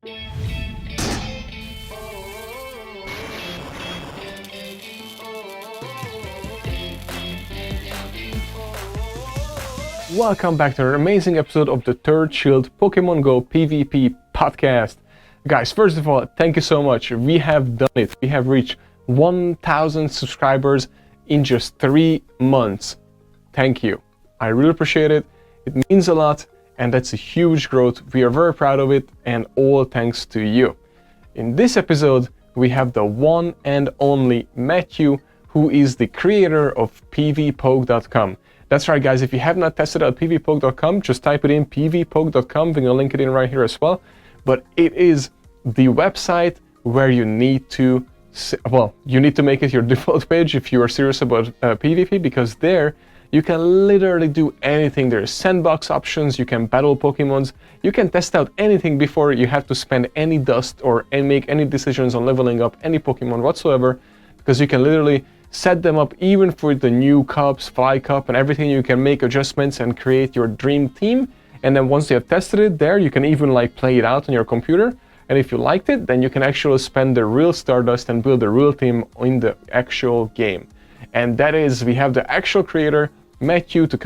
Welcome back to an amazing episode of the Third Shield Pokemon Go PvP podcast. Guys, first of all, thank you so much. We have done it. We have reached 1,000 subscribers in just 3 months. Thank you. I really appreciate it. It means a lot, and that's a huge growth. We are very proud of it, and all thanks to you. In this episode, we have the one and only Mewtwo, who is the creator of PVPOKE.com. That's right, guys. If you have not tested out PVPOKE.com, just type it in, PVPOKE.com. We're going to link it in right here as well. But it is the website where you need to, you need to make it your default page if you are serious about PvP, because there you can literally do anything. There's SandBox options, you can battle Pokemons, you can test out anything before you have to spend any dust or make any decisions on leveling up any Pokemon whatsoever, because you can literally set them up even for the new cups, fly cup and everything. You can make adjustments and create your dream team. And then once you have tested it there, you can even play it out on your computer. And if you liked it, then you can actually spend the real Stardust and build a real team in the actual game. And that is, we have the actual creator, Mewtwo, to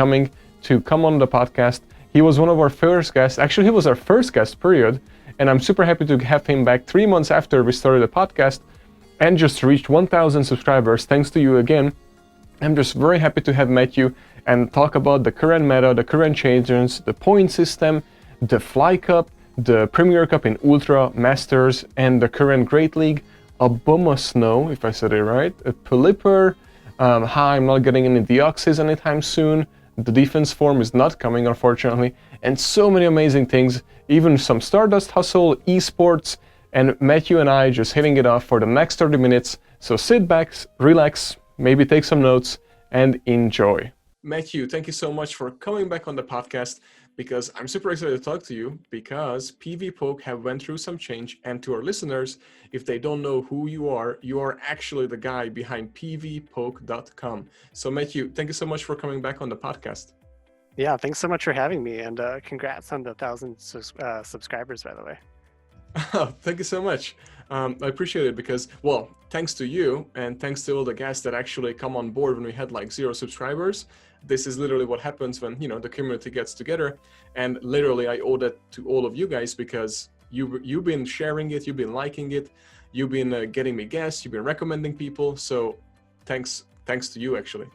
come on the podcast. He was one of our first guests. Actually, he was our first guest, period. And I'm super happy to have him back 3 months after we started the podcast and just reached 1,000 subscribers. Thanks to you again. I'm just very happy to have met you and talk about the current meta, the current changes, the point system, the Fly Cup, the Premier Cup in Ultra, Masters, and the current Great League, Aboma Snow, if I said it right, a Pelipper, how I'm not getting any Deoxys anytime soon, the defense form is not coming, unfortunately, and so many amazing things, even some Stardust Hustle, Esports, and Mewtwo and I just hitting it off for the next 30 minutes. So sit back, relax, maybe take some notes, and enjoy. Mewtwo, thank you so much for coming back on the podcast, because I'm super excited to talk to you, because PVPOKE have went through some change, and to our listeners, if they don't know who you are actually the guy behind PVPOKE.com. So Mewtwo, thank you so much for coming back on the podcast. Yeah, thanks so much for having me, and congrats on the 1,000 subscribers, by the way. Oh, thank you so much. I appreciate it because, well, thanks to you and thanks to all the guests that actually come on board when we had 0 subscribers. This is literally what happens when, the community gets together. And literally I owe that to all of you guys, because you've been sharing it, you've been liking it, you've been getting me guests, you've been recommending people. So thanks to you, actually.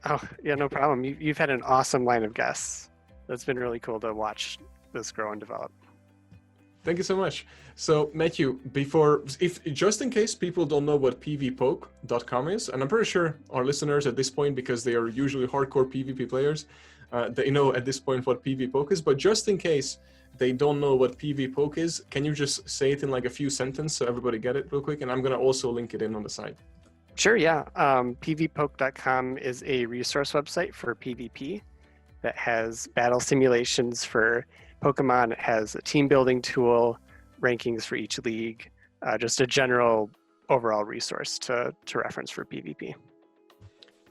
Oh, yeah, no problem. You've had an awesome line of guests. That's been really cool to watch this grow and develop. Thank you so much. So, Mewtwo, just in case people don't know what PVPOKE.com is, and I'm pretty sure our listeners at this point, because they are usually hardcore PvP players, they know at this point what PVPOKE is, but just in case they don't know what PVPOKE is, can you just say it in a few sentences so everybody get it real quick? And I'm going to also link it in on the side. Sure, yeah. PVPOKE.com is a resource website for PvP that has battle simulations for Pokemon. It has a team building tool, rankings for each league, just a general overall resource to reference for PvP.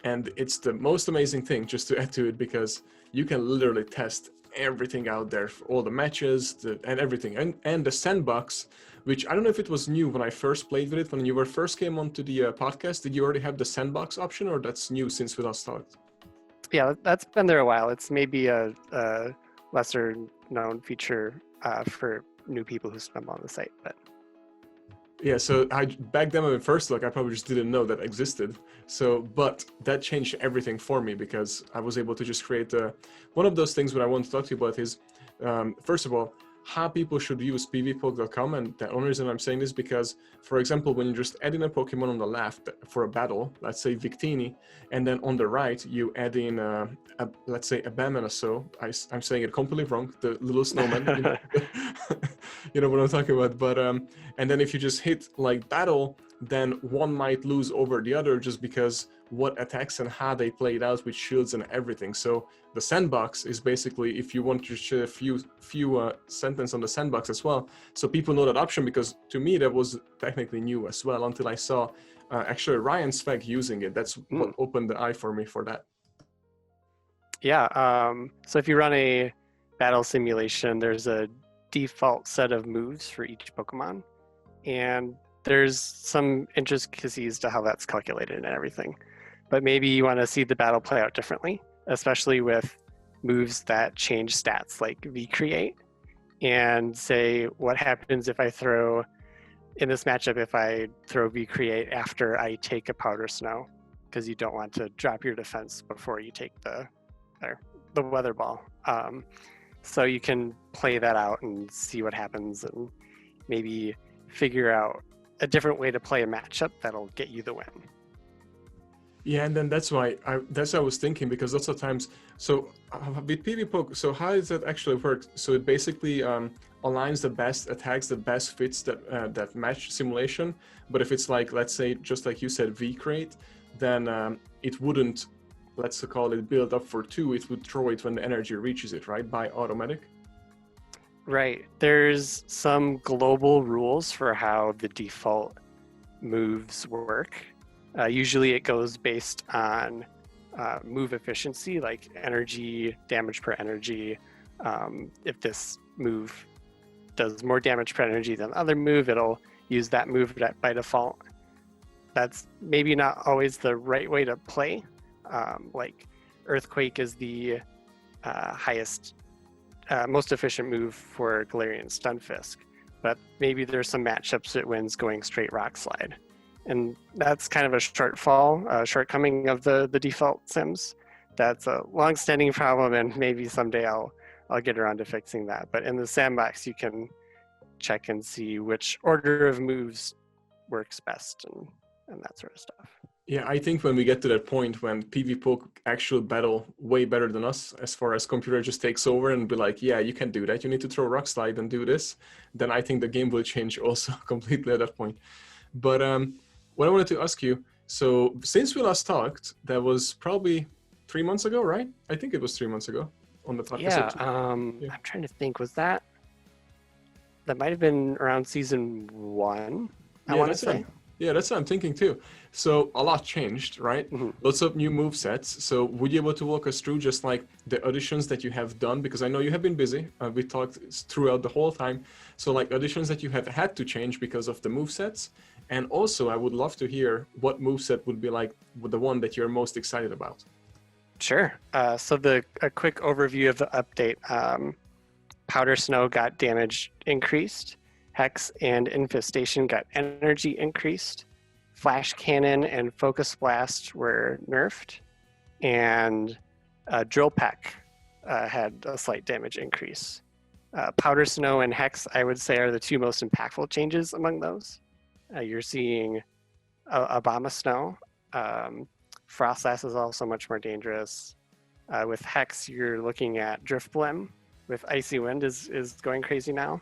And it's the most amazing thing, just to add to it, because you can literally test everything out there, for all the matches and everything. And the SandBox, which I don't know if it was new when I first played with it, when you first came onto the podcast. Did you already have the SandBox option, or that's new since we last talked? Yeah, that's been there a while. It's maybe a lesser known feature for new people who stumble on the site, but yeah, so back then when I first looked, I probably just didn't know that existed. So, but that changed everything for me, because I was able to just create one of those things. What I want to talk to you about is, first of all, how people should use PVPOKE.com. And the only reason I'm saying this because, for example, when you just add in a Pokemon on the left for a battle, let's say Victini, and then on the right you add in let's say a Bamanaso. I'm saying it completely wrong, the little snowman. You know what I'm talking about. But and then if you just hit battle, then one might lose over the other just because what attacks and how they play it out with shields and everything. So the SandBox is basically, if you want to share a few sentences on the SandBox as well, so people know that option, because to me that was technically new as well until I saw actually Ryan Sveg using it. That's what opened the eye for me for that. Yeah, so if you run a battle simulation, there's a default set of moves for each Pokemon, and there's some intricacies to how that's calculated and everything. But maybe you want to see the battle play out differently, especially with moves that change stats like V-Create, and say what happens if I throw, in this matchup, if I throw V-Create after I take a Powder Snow, because you don't want to drop your defense before you take the Weather Ball. So you can play that out and see what happens, and maybe figure out a different way to play a matchup that'll get you the win. Yeah, and then that's why I was thinking, because lots of times, so with PvPoke, so how does that actually work? So it basically aligns the best attacks, the best fits that match simulation. But if it's like, let's say, just like you said, V-Crate, then it wouldn't, let's call it, build up for 2. It would throw it when the energy reaches it, right? By automatic. Right. There's some global rules for how the default moves work. Usually it goes based on move efficiency, like energy, damage per energy. If this move does more damage per energy than the other move, it'll use that move by default. That's maybe not always the right way to play. Like Earthquake is the highest, most efficient move for Galarian Stunfisk, but maybe there's some matchups it wins going straight Rock Slide. And that's kind of a shortcoming of the default sims. That's a long-standing problem, and maybe someday I'll get around to fixing that. But in the SandBox, you can check and see which order of moves works best and that sort of stuff. Yeah, I think when we get to that point when PvPoke actually battle way better than us, as far as computer just takes over and be like, yeah, you can do that. You need to throw Rock Slide and do this. Then I think the game will change also completely at that point. But what I wanted to ask you, so since we last talked, that was probably 3 months ago, right? I think it was 3 months ago on the podcast. Yeah, I'm trying to think. Was that might have been around season 1? I want to say. Yeah, that's what I'm thinking too. So a lot changed, right? Mm-hmm. Lots of new movesets. So would you be able to walk us through just like the additions that you have done? Because I know you have been busy. We talked throughout the whole time. So like additions that you have had to change because of the movesets. And also I would love to hear what moveset would be like the one that you're most excited about. Sure. So a quick overview of the update. Powder Snow got damage increased. Hex and Infestation got energy increased. Flash Cannon and Focus Blast were nerfed. And Drill Peck had a slight damage increase. Powder Snow and Hex, I would say, are the two most impactful changes among those. You're seeing Obama Snow. Frostlass is also much more dangerous. With Hex, you're looking at Driftblim. With Icy Wind is going crazy now.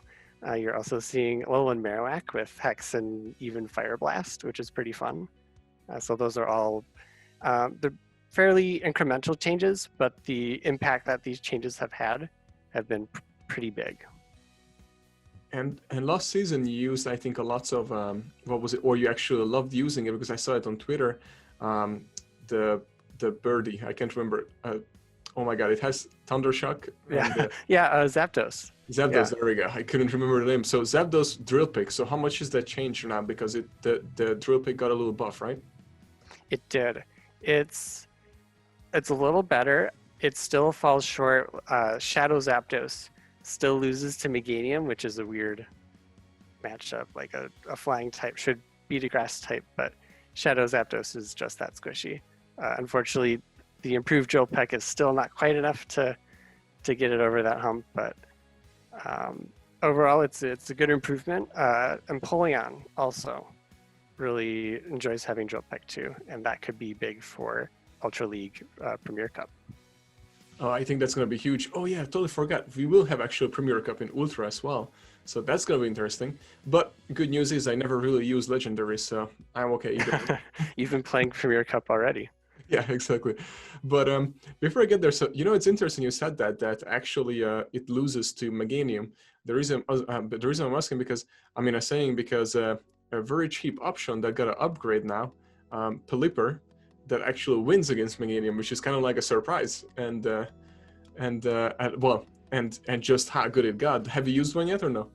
You're also seeing Alolan Marowak with Hex and even Fire Blast, which is pretty fun. So those are all they're fairly incremental changes, but the impact that these changes have been pretty big. And last season you used, I think, a lots of what was it? Or you actually loved using it because I saw it on Twitter. The birdie, I can't remember. Oh my god, it has Thundershock. And, Zapdos. Zapdos, Yeah. there we go. I couldn't remember the name. So Zapdos Drill Pick. So how much is that changed now? Because the Drill Pick got a little buff, right? It did. It's a little better. It still falls short. Shadow Zapdos still loses to Meganium, which is a weird matchup. Like a flying type should beat a grass type, but Shadow Zapdos is just that squishy. Unfortunately, the improved Drill Peck is still not quite enough to get it over that hump, but overall it's a good improvement. And Empoleon also really enjoys having Drill Peck too, and that could be big for Ultra League Premier Cup. Oh, I think that's going to be huge. Oh yeah, I totally forgot. We will have actually a Premier Cup in Ultra as well. So that's going to be interesting. But good news is I never really use Legendary, so I'm okay either. You've been playing Premier Cup already. Yeah, exactly. But before I get there, so it's interesting you said that actually it loses to Meganium. The reason I'm asking because I'm saying because a very cheap option that got an upgrade now, Pelipper, that actually wins against Meganium, which is kind of like a surprise. And well, and just how good it got. Have you used one yet or no?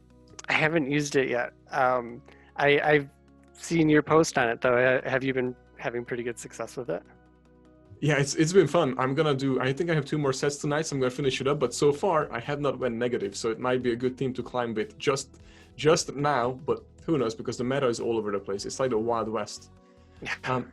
I haven't used it yet. I've seen your post on it though. Have you been having pretty good success with it? Yeah, it's been fun. I think I have 2 more sets tonight, so I'm gonna finish it up. But so far, I have not went negative, so it might be a good team to climb with just now. But who knows? Because the meta is all over the place. It's like the Wild West. Um,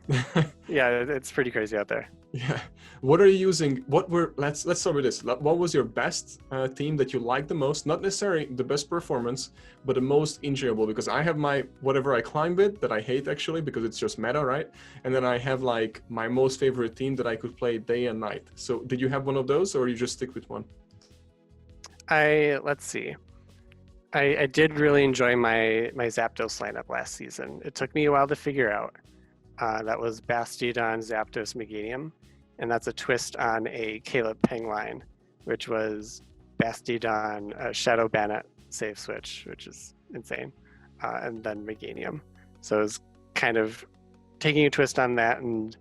Yeah, it's pretty crazy out there. Yeah. What are you using? Let's start with this. What was your best team that you liked the most? Not necessarily the best performance, but the most enjoyable. Because I have my whatever I climb with that I hate actually because it's just meta, right? And then I have like my most favorite team that I could play day and night. So did you have one of those, or you just stick with one? Let's see. I did really enjoy my Zapdos lineup last season. It took me a while to figure out. That was Bastiodon, Zapdos, Meganium, and that's a twist on a Caleb Peng line, which was Bastiodon, Shadow Bannet, Save Switch, which is insane, and then Meganium. So it was kind of taking a twist on that, and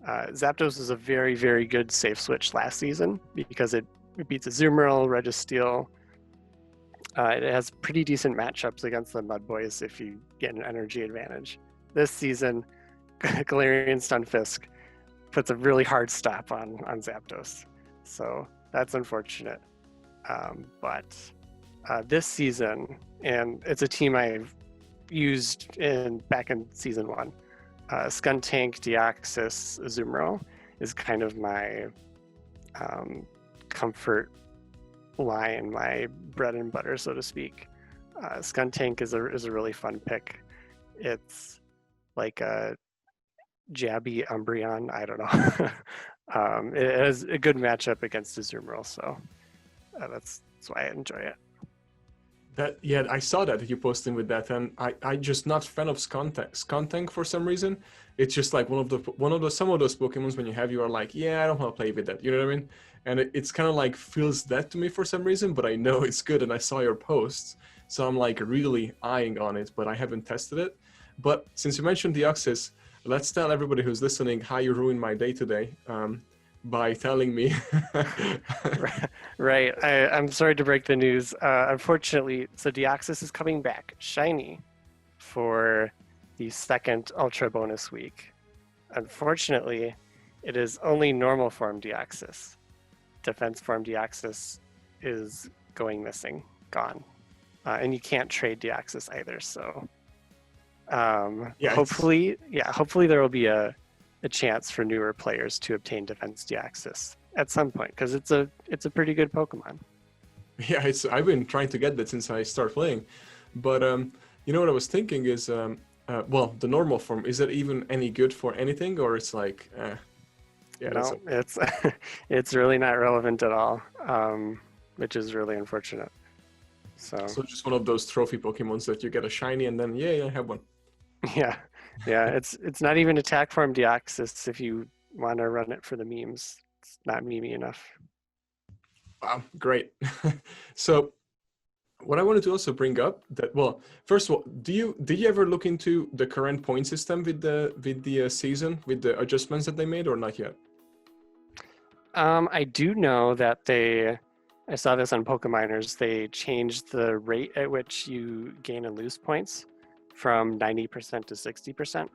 Zapdos is a very, very good Save Switch last season because it beats Azumarill, Registeel. It has pretty decent matchups against the Mud Boys if you get an energy advantage. This season, Galarian Stunfisk puts a really hard stop on Zapdos, so that's unfortunate. But this season, and it's a team I've used back in season 1, Skuntank, Deoxys, Azumarill is kind of my comfort line, my bread and butter, so to speak. Skuntank is a really fun pick. It's like a Jabby Umbreon. I don't know. It has a good matchup against Azumarill, so that's why I enjoy it. Yeah, I saw that you posted with that, and I just not fan of Skuntank for some reason. It's just like some of those Pokemons when you have you are like, yeah, I don't want to play with that. You know what I mean? And it's kind of like feels that to me for some reason, but I know it's good, and I saw your posts, so I'm like really eyeing on it, but I haven't tested it. But since you mentioned Deoxys, let's tell everybody who's listening how you ruined my day today. By telling me. Right. I'm sorry to break the news. Unfortunately, so Deoxys is coming back shiny for the second Ultra Bonus week. Unfortunately, it is only normal form Deoxys. Defense form Deoxys is going missing, gone. And you can't trade Deoxys either, so hopefully there will be a chance for newer players to obtain Defense Deoxys at some point, because it's a pretty good Pokemon. Yeah, I've been trying to get that since I started playing, but you know what I was thinking is, well, the normal form, is it even any good for anything, or it's like, yeah, no, it's really not relevant at all, which is really unfortunate. So just one of those trophy Pokemons that you get a shiny and then yeah, I have one. Yeah, it's not even attack form Deoxys if you want to run it for the memes. It's not memey enough. Wow, great. So what I wanted to also bring up that, well, first of all, did you ever look into the current point system with the season, with the adjustments that they made, or not yet? I do know that I saw this on Pokeminers, they changed the rate at which you gain and lose points from 90% to 60%.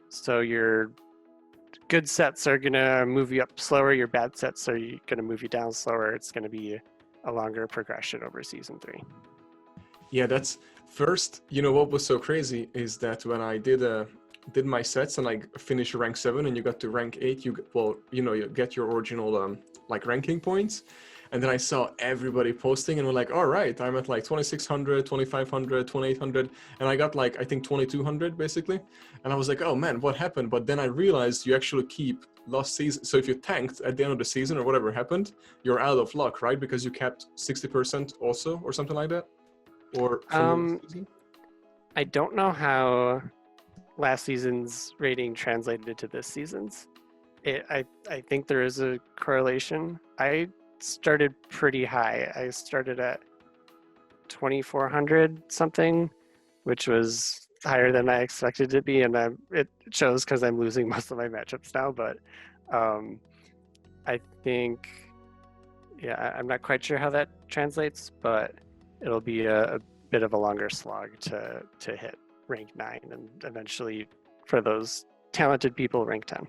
So your good sets are gonna move you up slower, your bad sets are gonna move you down slower. It's gonna be a longer progression over season 3. Yeah, that's first, you know what was so crazy is that when I did my sets and I finished rank 7 and you got to rank 8, you get your original like ranking points. And then I saw everybody posting and we're like, all right, I'm at like 2600, 2500, 2800. And I got like, I think 2200 basically. And I was like, oh man, what happened? But then I realized you actually keep last season. So if you tanked at the end of the season or whatever happened, you're out of luck, right? Because you kept 60% also or something like that. Or from the season? I don't know how last season's rating translated to this season's. I think there is a correlation. I started pretty high. I started at 2400 something, which was higher than I expected it to be, and it shows because I'm losing most of my matchups now. But I think Yeah, I'm not quite sure how that translates, but it'll be a bit of a longer slog to hit rank 9 and eventually for those talented people rank 10.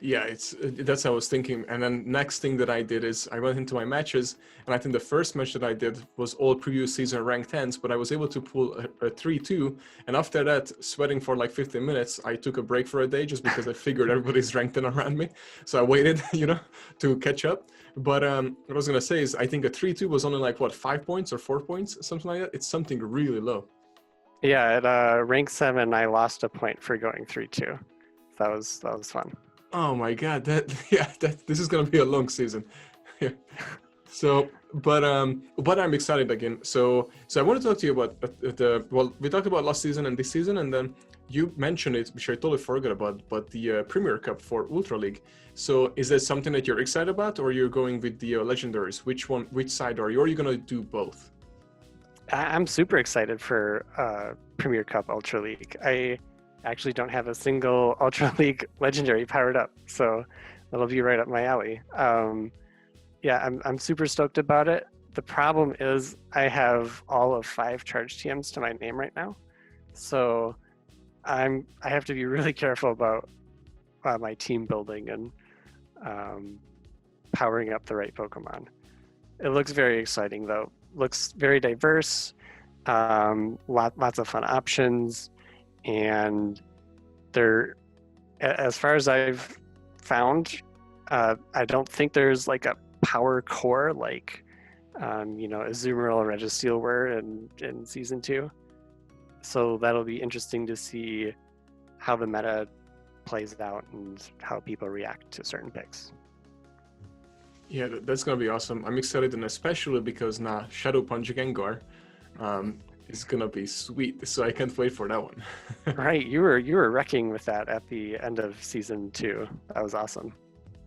Yeah, it's that's what I was thinking. And then next thing that I did is I went into my matches, and I think the first match that I did was all previous season rank 10s, but I was able to pull a 3-2. And after that, sweating for like 15 minutes, I took a break for a day just because I figured everybody's ranked 10 around me. So I waited, to catch up. But what I was gonna say is I think a 3-2 was only like what, 5 points or 4 points, something like that. It's something really low. Yeah, at rank 7, I lost a point for going 3-2. That was fun. Oh my god, this is gonna be a long season. Yeah. So, but I'm excited again. So I want to talk to you about we talked about last season and this season, and then you mentioned it, which I totally forgot about, but the Premier Cup for Ultra League. So is that something that you're excited about, or you're going with the legendaries? Which side are you? Or are you gonna do both? I'm super excited for Premier Cup Ultra League. I actually don't have a single Ultra League legendary powered up, so that'll be right up my alley. Yeah, I'm super stoked about it. The problem is I have all of 5 charge TMs to my name right now, so I have to be really careful about my team building and powering up the right Pokemon. It looks very exciting though. Looks very diverse, lots of fun options, and there, as far as I've found, I don't think there's like a power core like Azumarill and Registeel were in season 2. So that'll be interesting to see how the meta plays out and how people react to certain picks. Yeah, that's gonna be awesome. I'm excited, and especially because now Shadow Gengar is gonna be sweet. So I can't wait for that one. Right, you were wrecking with that at the end of season 2. That was awesome.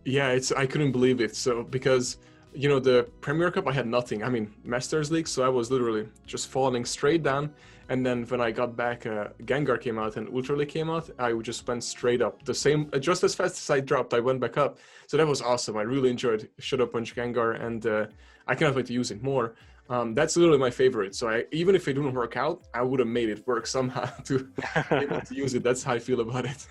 Yeah, I couldn't believe it. So because the Premier Cup, I had nothing. I mean, Masters League, so I was literally just falling straight down. And then when I got back, Gengar came out and Ultra League came out. I just went straight up. The same, just as fast as I dropped, I went back up. So that was awesome. I really enjoyed Shadow Gengar, and I cannot wait to use it more. That's literally my favorite. So even if it didn't work out, I would have made it work somehow to be able to use it. That's how I feel about it.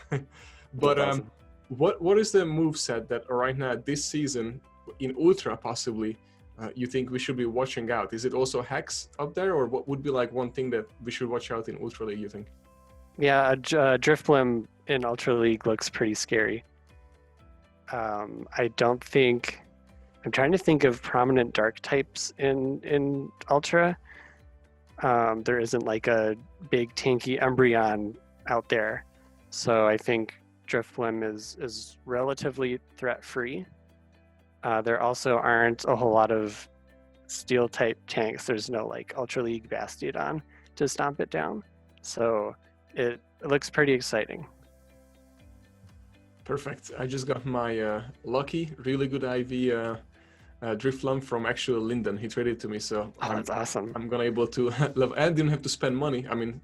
But awesome. What is the move set that right now this season in Ultra possibly you think we should be watching out? Is it also Hex up there, or what would be like one thing that we should watch out in Ultra League, you think? Yeah, Drifblim in Ultra League looks pretty scary. I don't think... I'm trying to think of prominent dark types in Ultra. There isn't like a big tanky Umbreon out there. So I think Drifblim is relatively threat-free. There also aren't a whole lot of steel-type tanks. There's no like Ultra League Bastiodon to stomp it down. So it looks pretty exciting. Perfect. I just got my lucky, really good IV Drifblim from actual Linden. He traded to me, so That's awesome. I'm gonna able to level. I didn't have to spend money. I mean,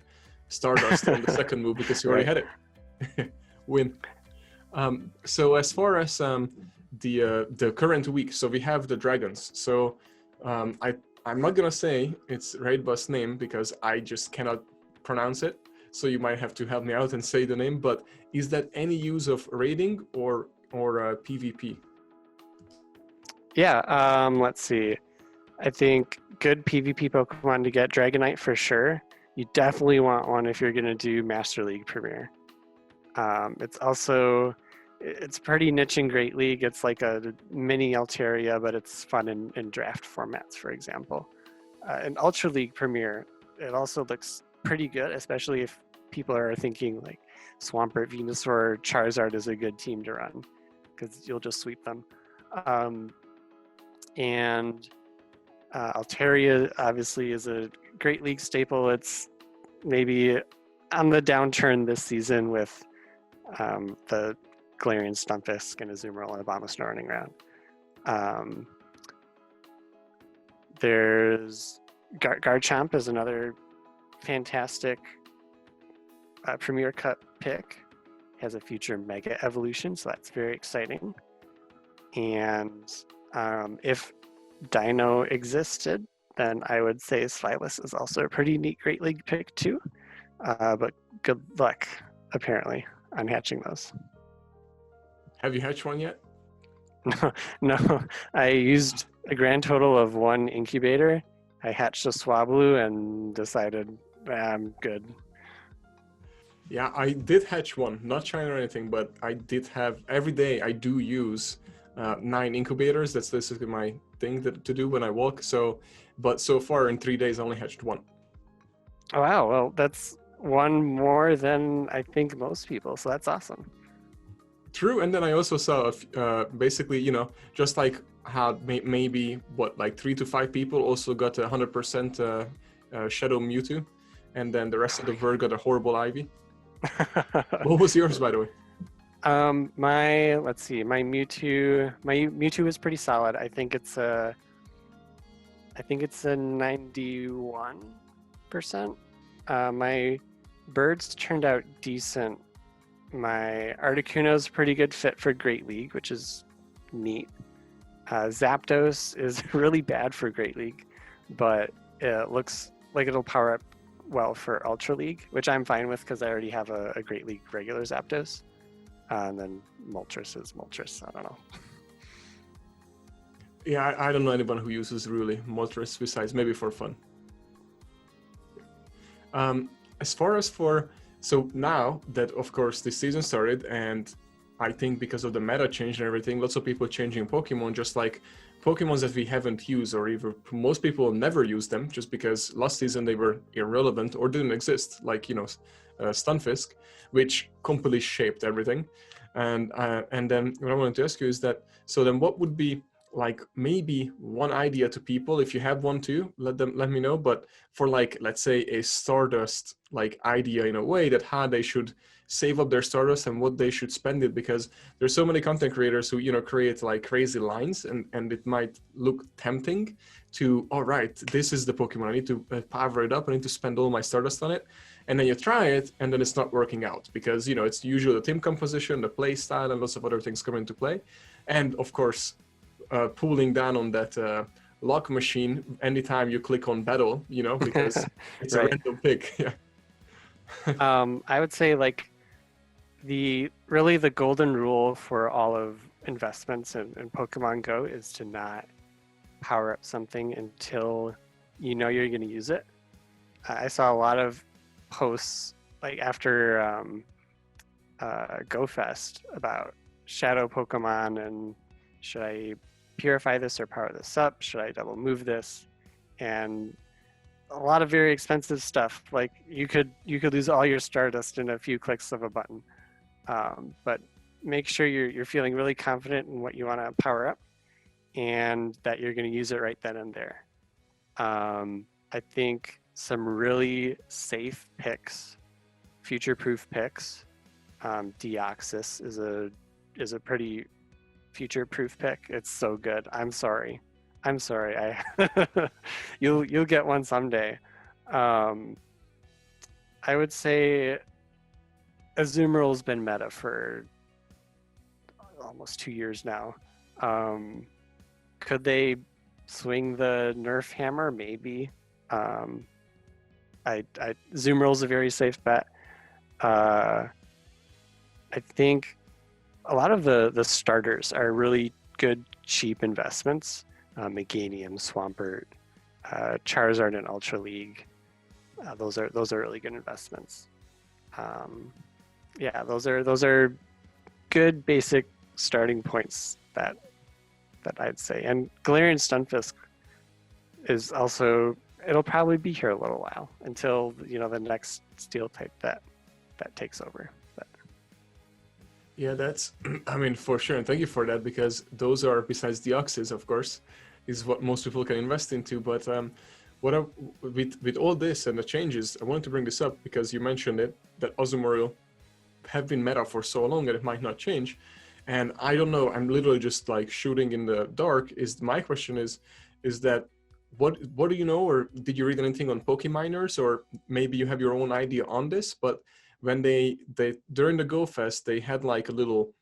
Stardust on the second move because you already had it. Win. So as far as the current week, so we have the Dragons. So I'm not gonna say its raid boss name because I just cannot pronounce it. So you might have to help me out and say the name. But is that any use of raiding or PvP? Yeah. Let's see. I think good PvP Pokemon to get Dragonite for sure. You definitely want one if you're gonna do Master League Premier. It's pretty niche in Great League. It's like a mini Altaria, but it's fun in draft formats, for example. In Ultra League Premier, it also looks pretty good, especially if people are thinking like Swampert, Venusaur, Charizard is a good team to run because you'll just sweep them. And Altaria obviously is a Great League staple. It's maybe on the downturn this season with the Galarian Stunfisk and Azumarill and Abomasnow running around. There's Garchomp is another fantastic Premier Cup pick. Has a future Mega Evolution, so that's very exciting. And If Dino existed, then I would say Slilas is also a pretty neat Great League pick too. But good luck, apparently, on hatching those. Have you hatched one yet? No, I used a grand total of 1 incubator. I hatched a Swablu and decided I'm good. Yeah, I did hatch one, not China or anything, but I did have, every day I do use 9 incubators. That's basically my thing to do when I walk. So, but so far in 3 days I only hatched one. Oh, wow, well, that's one more than I think most people, so that's awesome. True, and then I also saw basically, you know, just like how maybe what, like 3 to 5 people also got 100% Shadow Mewtwo, and then the rest of the Verd got a horrible Ivy. What was yours, by the way? Let's see, my Mewtwo is pretty solid. I think it's a 91%. My birds turned out decent. My Articuno's a pretty good fit for Great League, which is neat. Zapdos is really bad for Great League, but it looks like it'll power up well for Ultra League, which I'm fine with because I already have a Great League regular Zapdos. And then Moltres is Moltres. I don't know. Yeah, I don't know anyone who uses really Moltres besides maybe for fun. As far as so now that of course the season started, and I think because of the meta change and everything, lots of people changing Pokemon, just like Pokemons that we haven't used, or even most people never use them just because last season they were irrelevant or didn't exist, like, you know, Stunfisk, which completely shaped everything. And then what I wanted to ask you is that, so then what would be like maybe one idea to people, if you have one too, let me know, but for like, let's say a Stardust like idea in a way that how they should save up their Stardust and what they should spend it, because there's so many content creators who, you know, create like crazy lines, and it might look tempting to, all right, this is the Pokemon, I need to power it up, I need to spend all my Stardust on it, and then you try it and then it's not working out because, you know, it's usually the team composition, the play style, and lots of other things come into play. And of course, pulling down on that lock machine anytime you click on battle, you know, because it's Right. a random pick. Yeah. I would say like the golden rule for all of investments in Pokemon Go is to not power up something until you know you're going to use it. I saw a lot of posts like after GoFest about Shadow Pokemon and should I purify this or power this up? Should I double move this? And a lot of very expensive stuff. Like you could lose all your Stardust in a few clicks of a button. But make sure you're feeling really confident in what you want to power up, and that you're going to use it right then and there. I think some really safe picks, future-proof picks. Deoxys is a pretty future-proof pick. It's so good. I'm sorry. You'll get one someday. I would say Azumarill's been meta for almost 2 years now. Could they swing the Nerf hammer? Maybe. Azumarill's a very safe bet. I think a lot of the starters are really good, cheap investments. Meganium, Swampert, Charizard in Ultra League. Those are really good investments. Yeah, those are good basic starting points that I'd say. And Galarian Stunfisk is also, it'll probably be here a little while until, you know, the next steel type that takes over. But Yeah, that's, I mean, for sure. And thank you for that, because those are, besides Deoxys, of course, is what most people can invest into. But with all this and the changes, I wanted to bring this up because you mentioned it, that Azumarill have been meta for so long that it might not change. And I don't know, I'm literally just like shooting in the dark. My question is that what do you know, or did you read anything on Pokeminers, or maybe you have your own idea on this? But when they during the Go Fest, they had like a little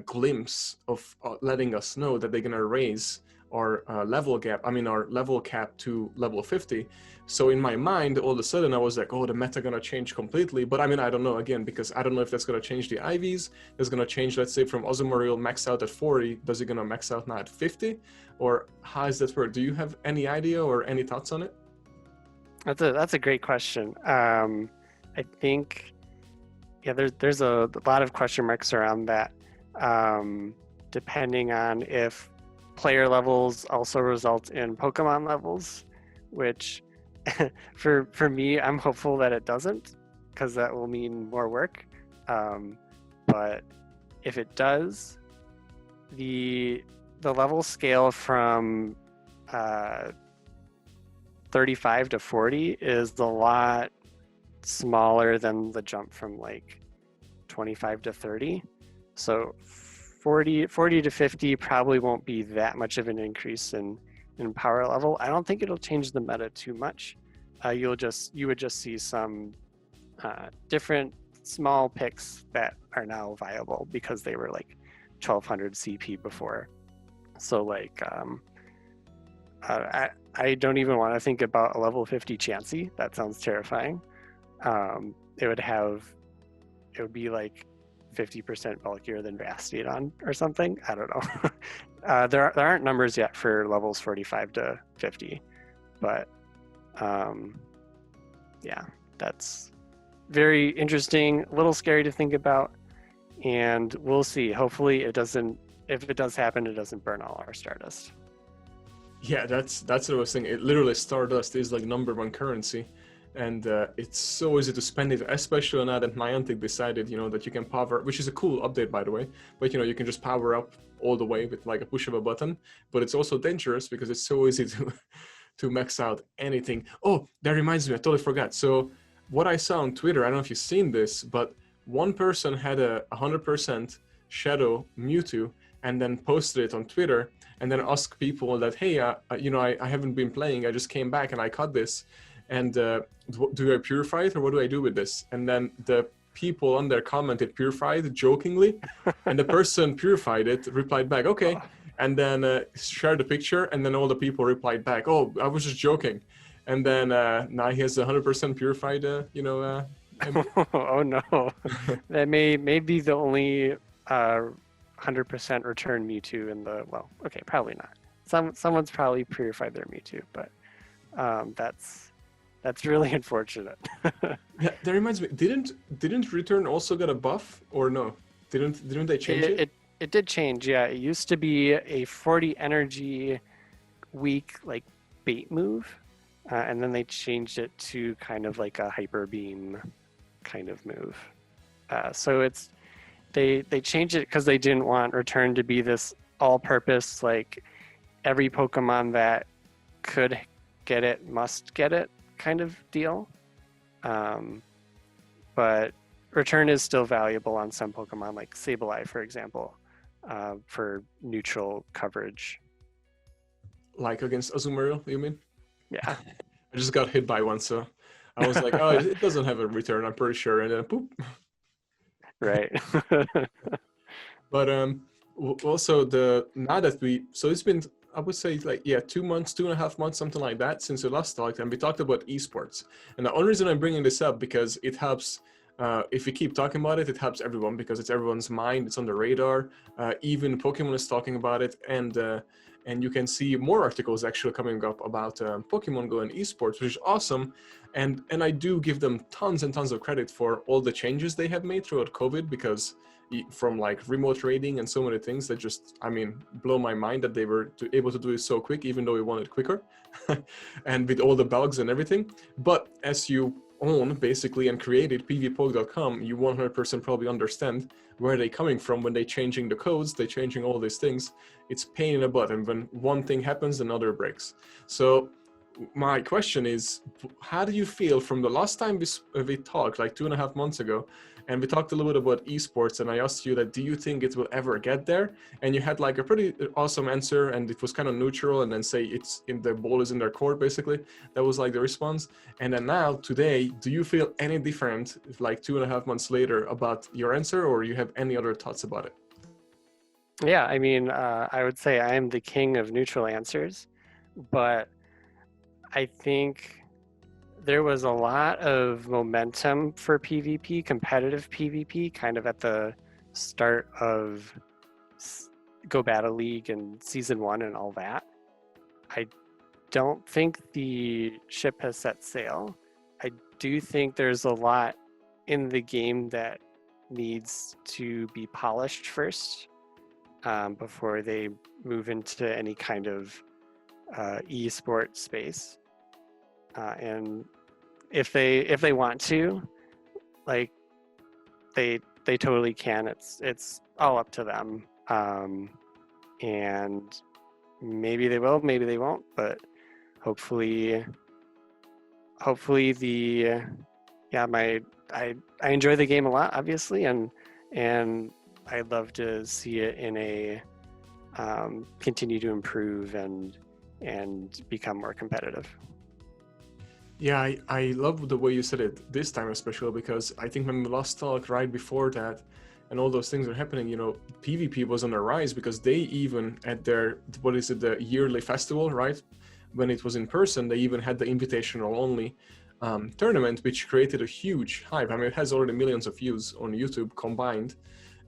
glimpse of letting us know that they're gonna raise our level gap, our level cap to level 50. So in my mind, all of a sudden I was like, oh, the meta gonna change completely. But I don't know, again, because I don't know if that's gonna change the IVs. It's gonna change, let's say, from Azumarill max out at 40, does it gonna max out now at 50? Or how is that work? Do you have any idea or any thoughts on it? That's a great question. I think, yeah, there's a lot of question marks around that, depending on if player levels also result in Pokemon levels, which for me, I'm hopeful that it doesn't, because that will mean more work. But if it does, the level scale from 35 to 40 is a lot smaller than the jump from like 25 to 30. So 40 to 50 probably won't be that much of an increase in power level. I don't think it'll change the meta too much. You would just see some different small picks that are now viable because they were like 1200 CP before. So like I don't even want to think about a level 50 Chansey. That sounds terrifying. It would be like 50% bulkier than Bastiodon or something. I don't know. There aren't numbers yet for levels 45 to 50, but yeah, that's very interesting, a little scary to think about, and we'll see. Hopefully it doesn't, if it does happen, it doesn't burn all our Stardust. Yeah, that's what I was thinking. It literally, Stardust is like #1 currency, and it's so easy to spend it, especially now that Niantic decided, that you can power, which is a cool update, by the way, but you can just power up all the way with like a push of a button. But it's also dangerous because it's so easy to max out anything. Oh, that reminds me, I totally forgot. So what I saw on Twitter, I don't know if you've seen this, but one person had a 100% Shadow Mewtwo and then posted it on Twitter and then asked people that, hey, I haven't been playing, I just came back and I caught this, and do I purify it or what do I do with this? And then the people on there commented purified jokingly, and the person purified it, replied back, okay, and then shared the picture, and then all the people replied back, oh, I was just joking. And then now he has 100% purified, Oh no, that may be the only 100% return Mewtwo in the, well, okay, probably not. Someone's probably purified their Mewtwo, but that's really unfortunate. Yeah, that reminds me. Didn't Return also get a buff or no? Didn't they change it? It did change. Yeah, it used to be a 40 energy weak like bait move, and then they changed it to kind of like a hyper beam kind of move. So it's they changed it because they didn't want Return to be this all-purpose like every Pokemon that could get it must get it kind of deal. But Return is still valuable on some Pokemon like Sableye, for example, for neutral coverage. Like against Azumarill, you mean? Yeah. I just got hit by one, so I was like, oh, it doesn't have a return, I'm pretty sure, and then poop. Right. But also now that so it's been, I would say, like, yeah, 2 months, 2.5 months, something like that, since we last talked, and we talked about esports. And the only reason I'm bringing this up because it helps. If we keep talking about it, it helps everyone because it's everyone's mind. It's on the radar. Even Pokemon is talking about it, and you can see more articles actually coming up about Pokemon Go and esports, which is awesome. And I do give them tons and tons of credit for all the changes they have made throughout COVID, because from like remote trading and so many things that just, blow my mind that they were able to do it so quick, even though we wanted quicker, and with all the bugs and everything. But as you own basically and created PVPOKE.com, you 100% probably understand where they're coming from when they're changing the codes, they're changing all these things. It's pain in the butt, and when one thing happens, another breaks. So my question is, how do you feel from the last time we talked, like 2.5 months ago, and we talked a little bit about esports, and I asked you that, do you think it will ever get there? And you had like a pretty awesome answer, and it was kind of neutral, and then say it's in the ball is in their court, basically. That was like the response. And then now, today, do you feel any different, like 2.5 months later, about your answer, or you have any other thoughts about it? Yeah, I mean, I would say I am the king of neutral answers, but I think there was a lot of momentum for PvP, competitive PvP, kind of at the start of Go Battle League and Season 1 and all that. I don't think the ship has set sail. I do think there's a lot in the game that needs to be polished first before they move into any kind of e-sport space. And if they want to, like they totally can. It's all up to them. And maybe they will, maybe they won't, but hopefully the yeah my I enjoy the game a lot, obviously, and I'd love to see it in a continue to improve and become more competitive. Yeah, I love the way you said it this time, especially because I think when we last talked right before that, and all those things are happening, PvP was on a rise because they even at their, what is it, the yearly festival, right? When it was in person, they even had the invitational only tournament, which created a huge hype. I mean, it has already millions of views on YouTube combined,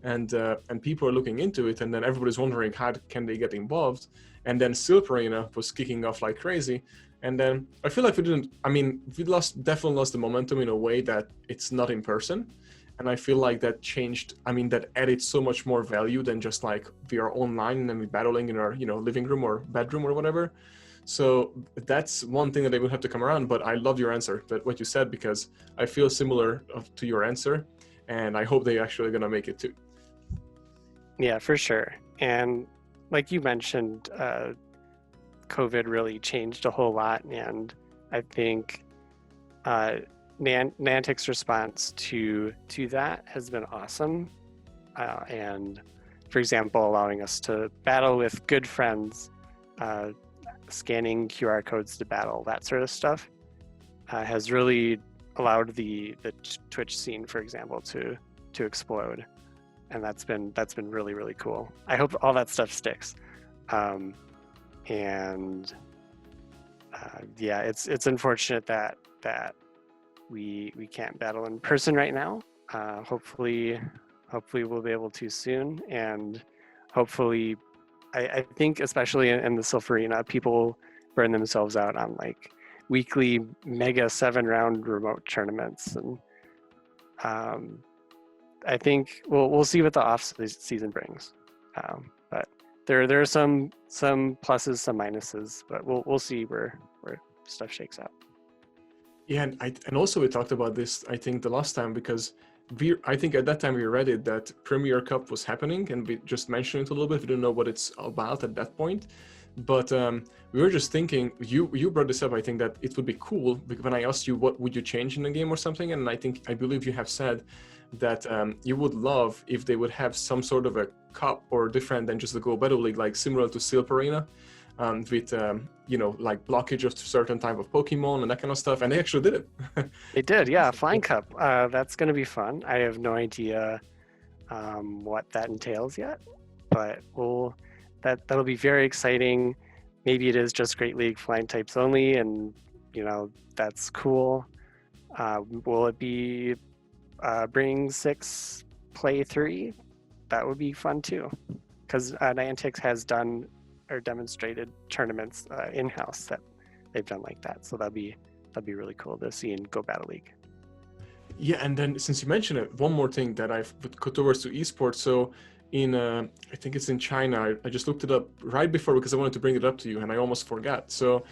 and people are looking into it, and then everybody's wondering how can they get involved, and then Silver Arena was kicking off like crazy. And then I feel like we definitely lost the momentum in a way that it's not in person. And I feel like that changed, that added so much more value than just like we are online and then we're battling in our, living room or bedroom or whatever. So that's one thing that they will have to come around. But I love your answer, that what you said, because I feel similar to your answer. And I hope they actually gonna make it too. Yeah, for sure. And like you mentioned, COVID really changed a whole lot, and I think Niantic's response to that has been awesome. And for example, allowing us to battle with good friends, scanning QR codes to battle, that sort of stuff, has really allowed the Twitch scene, for example, to explode, and that's been really, really cool. I hope all that stuff sticks. And yeah, it's unfortunate that we can't battle in person right now. Hopefully we'll be able to soon, and hopefully I think especially in the Silver Arena, people burn themselves out on like weekly mega 7-round remote tournaments, and I think we'll see what the off season brings. But there are some pluses, some minuses, but we'll see where stuff shakes out. Yeah, and also we talked about this, I think, the last time, because I think at that time we read it that Premier Cup was happening, and we just mentioned it a little bit. We didn't know what it's about at that point, but we were just thinking. You brought this up. I think that it would be cool when I asked you what would you change in the game or something, and I believe you have said that you would love if they would have some sort of a cup or different than just the Go Battle League, like similar to Silver Arena. With like blockage of certain type of Pokemon and that kind of stuff, and they actually did it. They did, yeah. Flying Cup. That's going to be fun. I have no idea what that entails yet, but that'll be very exciting. Maybe it is just Great League flying types only, and that's cool. Will it be bring 6, play 3? That would be fun too, because Niantic has done or demonstrated tournaments in-house that they've done like that. So that'd be really cool to see in Go Battle League. Yeah, and then since you mentioned it, one more thing that I've put towards to esports. So in I think it's in China. I just looked it up right before because I wanted to bring it up to you, and I almost forgot. So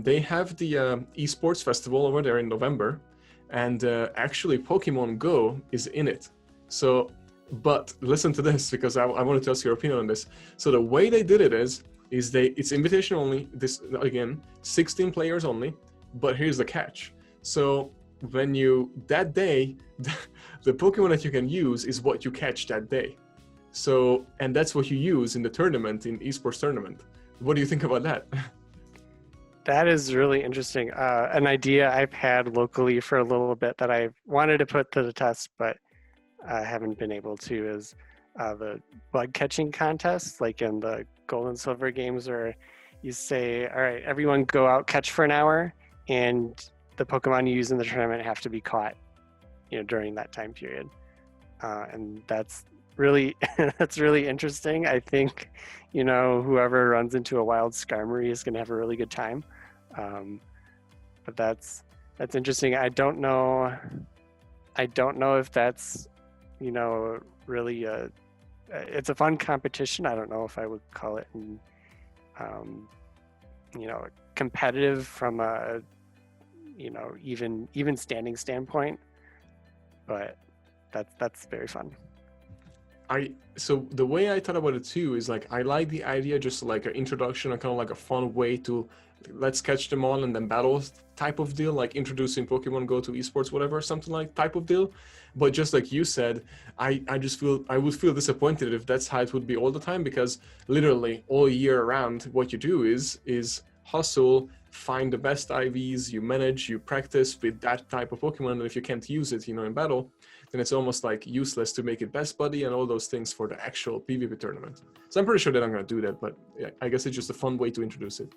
they have the esports festival over there in November, and actually Pokemon Go is in it. So. But listen to this, because I wanted to ask your opinion on this. So the way they did it is it's invitation only. This again, 16 players only. But here's the catch. So when that day, the Pokemon that you can use is what you catch that day. So, and that's what you use in the tournament, in esports tournament. What do you think about that? That is really interesting. An idea I've had locally for a little bit that I've wanted to put to the test, but I haven't been able to, is the bug catching contests, like in the gold and silver games, where you say, all right, everyone go out, catch for an hour, and the Pokemon you use in the tournament have to be caught, during that time period. And that's really that's really interesting. I think, whoever runs into a wild Skarmory is going to have a really good time. But that's interesting. I don't know if that's, really it's a fun competition. I don't know if I would call it competitive from a, even standing standpoint, but that's very fun. So the way I thought about it too is like, I like the idea, just like an introduction and kind of like a fun way to let's catch them all and then battle type of deal, like introducing Pokemon Go to esports, whatever, something like type of deal. But just like you said, I just feel I would feel disappointed if that's how it would be all the time, because literally all year around what you do is hustle, find the best IVs, you manage, you practice with that type of Pokemon, and if you can't use it, in battle, then it's almost like useless to make it best buddy and all those things for the actual PvP tournament. So I'm pretty sure that I'm going to do that, but yeah, I guess it's just a fun way to introduce it.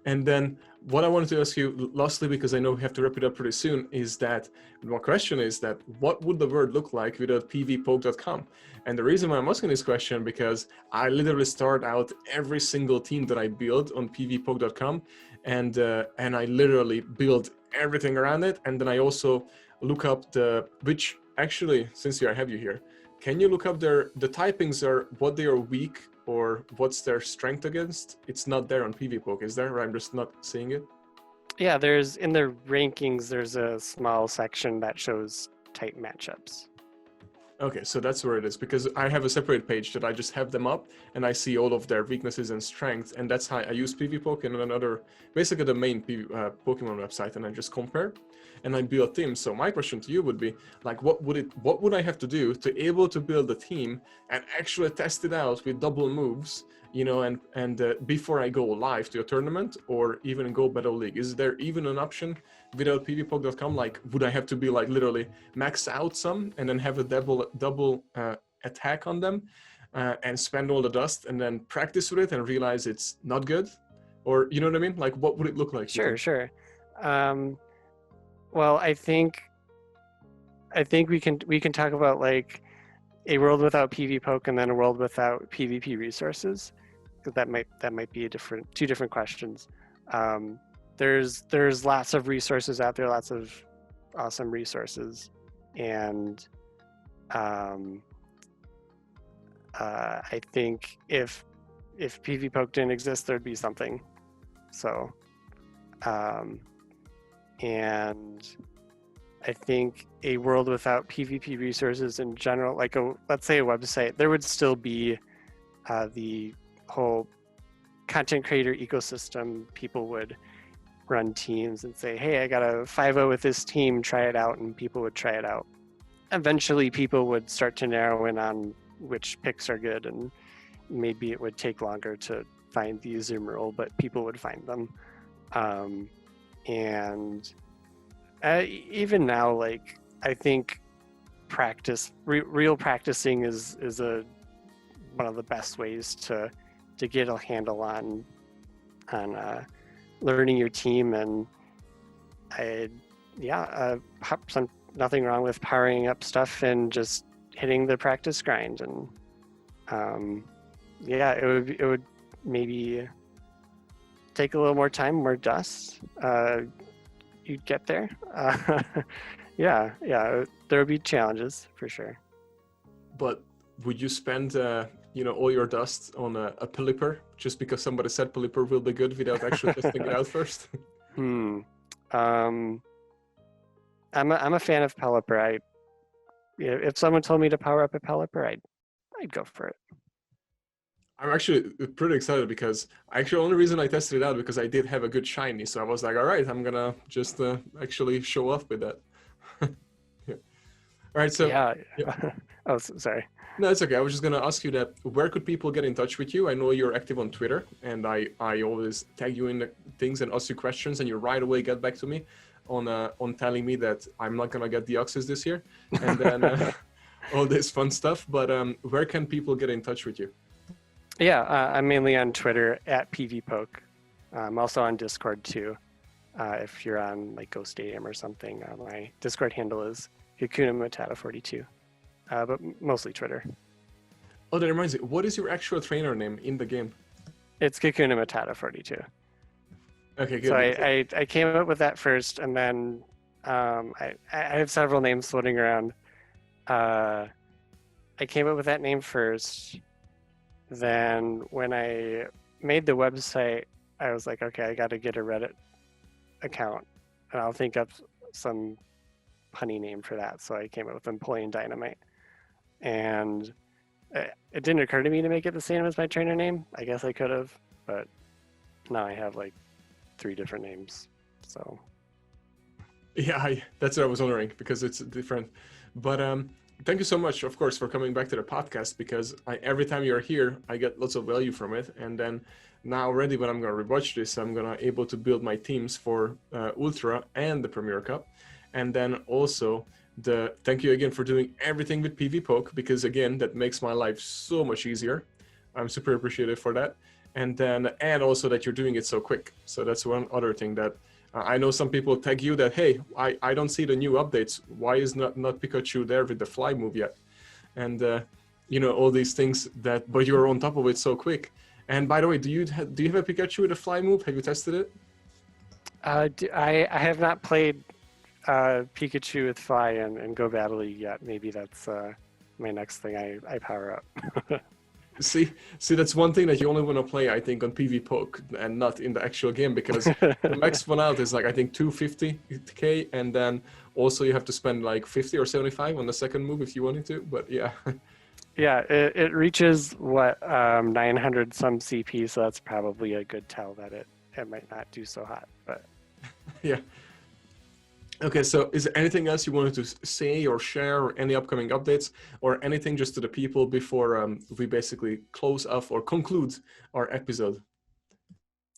And then what I wanted to ask you lastly, because I know we have to wrap it up pretty soon, is that my question is that what would the world look like without PVPOKE.com? And the reason why I'm asking this question, because I literally start out every single team that I build on PVPOKE.com, and I literally build everything around it. And then I also look up which actually, since I have you here, can you look up the typings are what they are weak or what's their strength against? It's not there on PVPOKE, is there? Or I'm just not seeing it? Yeah, there's in the rankings, there's a small section that shows type matchups. Okay, so that's where it is, because I have a separate page that I just have them up and I see all of their weaknesses and strengths, and that's how I use PVPOKE and another, basically the main Pokemon website, and I just compare and I build teams. So my question to you would be like, what would I have to do to able to build a team and actually test it out with double moves, and before I go live to a tournament or even go battle league? Is there even an option without PVPOKE.com? Like, would I have to be like literally max out some and then have a double attack on them and spend all the dust and then practice with it and realize it's not good? Or, you know what I mean? Like, what would it look like? Sure. Well, I think we can talk about like a world without PvPoke and then a world without PvP resources, because that might be two different questions. There's lots of resources out there, lots of awesome resources, and I think if PvPoke didn't exist, there'd be something. So, and I think a world without PvP resources in general, like let's say a website, there would still be the whole content creator ecosystem. People would run teams and say, hey, I got a 5-0 with this team, try it out, and people would try it out. Eventually, people would start to narrow in on which picks are good, and maybe it would take longer to find the Zoom rule, but people would find them. And even now, like, I think real practicing is one of the best ways to get a handle on learning your team. And nothing wrong with powering up stuff and just hitting the practice grind. And it would maybe take a little more time, more dust. You'd get there. There would be challenges for sure. But would you spend all your dust on a Pelipper just because somebody said Pelipper will be good without actually testing it out first? I'm a fan of Pelipper. If someone told me to power up a Pelipper, I'd go for it. I'm actually pretty excited because the only reason I tested it out because I did have a good shiny, so I was like, all right, I'm gonna just actually show off with that. Yeah. All right, so yeah. Oh, sorry. No, it's okay. I was just gonna ask you that. Where could people get in touch with you? I know you're active on Twitter, and I always tag you in the things and ask you questions, and you right away get back to me on telling me that I'm not gonna get the Oxys this year, and then all this fun stuff. But where can people get in touch with you? Yeah, I'm mainly on Twitter at PVPOKE. I'm also on Discord too. If you're on like Go Stadium or something, my Discord handle is Kakuna Matata 42, but mostly Twitter. Oh, that reminds me. What is your actual trainer name in the game? It's Kakuna Matata 42. Okay, good. So I came up with that first, and then I have several names floating around. I came up with that name first. Then when I made the website, I was like, okay, I got to get a Reddit account, and I'll think up some punny name for that. So I came up with Napoleon Dynamite, and it didn't occur to me to make it the same as my trainer name. I guess I could have, but now I have like 3 different names. So yeah, that's what I was wondering, because it's different. But thank you so much, of course, for coming back to the podcast, because every time you're here, I get lots of value from it. And then now already when I'm going to rewatch this, I'm going to able to build my teams for Ultra and the Premier Cup. And then also thank you again for doing everything with PVPOKE, because again, that makes my life so much easier. I'm super appreciative for that. And also that you're doing it so quick. So that's one other thing that I know some people tag you that, hey, I don't see the new updates. Why is not Pikachu there with the fly move yet? And all these things but you're on top of it so quick. And by the way, do you have a Pikachu with a fly move? Have you tested it? I have not played Pikachu with fly and Go Battle League yet. Maybe that's my next thing I power up. See, that's one thing that you only want to play, I think, on PvPoke and not in the actual game, because the max one out is like, I think 250k, and then also you have to spend like 50 or 75 on the second move if you wanted to. But yeah. Yeah, it reaches 900 some CP, so that's probably a good tell that it might not do so hot. But yeah. Okay, so is there anything else you wanted to say or share, or any upcoming updates, or anything just to the people before we basically close off or conclude our episode?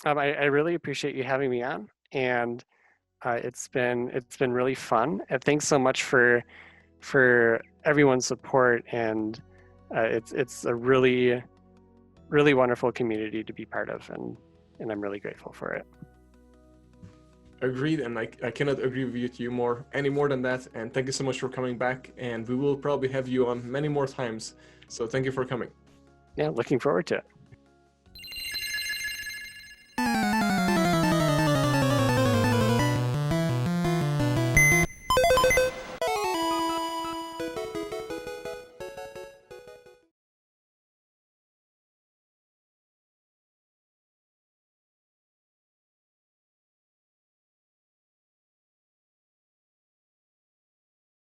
I really appreciate you having me on, and it's been really fun. And thanks so much for everyone's support, and it's a really wonderful community to be part of, and I'm really grateful for it. Agreed, and I cannot agree with you any more than that. And thank you so much for coming back, and we will probably have you on many more times. So thank you for coming. Yeah, looking forward to it.